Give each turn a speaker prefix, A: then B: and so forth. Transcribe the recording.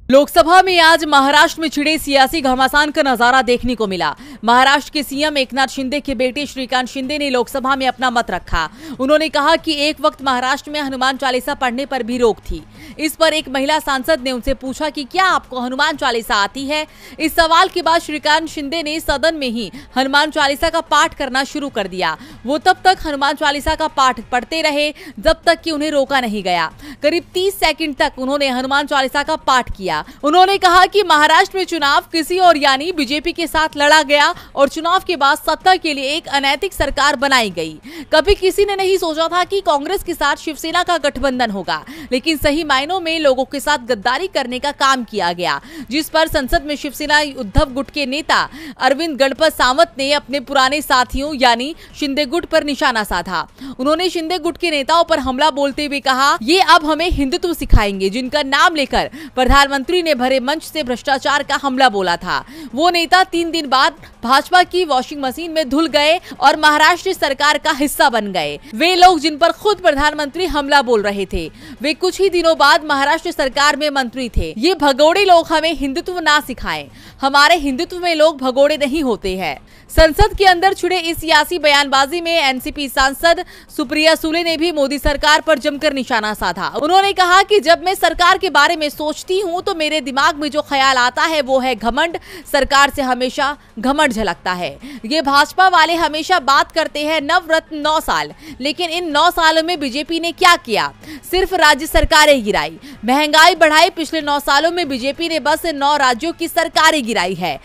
A: लोकसभा में आज महाराष्ट्र में छिड़े सियासी घमासान का नजारा देखने को मिला। महाराष्ट्र के सीएम एकनाथ शिंदे के बेटे श्रीकांत शिंदे ने लोकसभा में अपना मत रखा। उन्होंने कहा कि एक वक्त महाराष्ट्र में हनुमान चालीसा पढ़ने पर भी रोक थी। इस पर एक महिला सांसद ने उनसे पूछा कि क्या आपको हनुमान चालीसा आती है। इस सवाल के बाद श्रीकांत शिंदे ने सदन में ही हनुमान चालीसा का पाठ करना शुरू कर दिया। वो तब तक हनुमान चालीसा का पाठ पढ़ते रहे जब तक कि उन्हें रोका नहीं गया। करीब 30 सेकंड तक उन्होंने हनुमान चालीसा का पाठ किया। उन्होंने कहा कि महाराष्ट्र में चुनाव किसी और यानी बीजेपी के साथ लड़ा गया और चुनाव के बाद सत्ता के लिए एक अनैतिक सरकार बनाई गई। कभी किसी ने नहीं सोचा था कि कांग्रेस के साथ शिवसेना का गठबंधन होगा, लेकिन सही मायनों में लोगों के साथ गद्दारी करने का काम किया गया, जिस पर संसद में शिवसेना उद्धव गुट के नेता अरविंद गणपत सावंत ने अपने पुराने साथियों यानी शिंदे गुट पर निशाना साधा। उन्होंने शिंदे गुट के नेताओं पर हमला बोलते हुए कहा, ये अब हमें हिंदुत्व सिखाएंगे, जिनका नाम लेकर प्रधानमंत्री ने भरे मंच से भ्रष्टाचार का हमला बोला था। वो नेता 3 दिन बाद भाजपा की वॉशिंग मशीन में धुल गए और महाराष्ट्र सरकार का हिस्सा बन गए। वे लोग जिन पर खुद प्रधानमंत्री हमला बोल रहे थे, वे कुछ ही दिनों बाद महाराष्ट्र सरकार में मंत्री थे। ये भगोड़े लोग हमें हिंदुत्व ना सिखाएं। हमारे हिंदुत्व में लोग भगोड़े नहीं होते हैं। संसद के अंदर छिड़े इस सियासी बयानबाजी में एनसीपी सांसद सुप्रिया सुले ने भी मोदी सरकार पर जमकर निशाना साधा। उन्होंने कहा कि जब मैं सरकार के बारे में सोचती हूं तो मेरे दिमाग में जो ख्याल आता है वो है घमंड। सरकार से हमेशा घमंड झलकता है। ये भाजपा वाले हमेशा बात करते हैं नवरत्न 9 साल, लेकिन इन 9 सालों में बीजेपी ने क्या किया? सिर्फ राज्य सरकारें गिराई, महंगाई बढ़ाई। पिछले 9 सालों में बीजेपी ने बस 9 राज्यों की सरकारें गिराई है।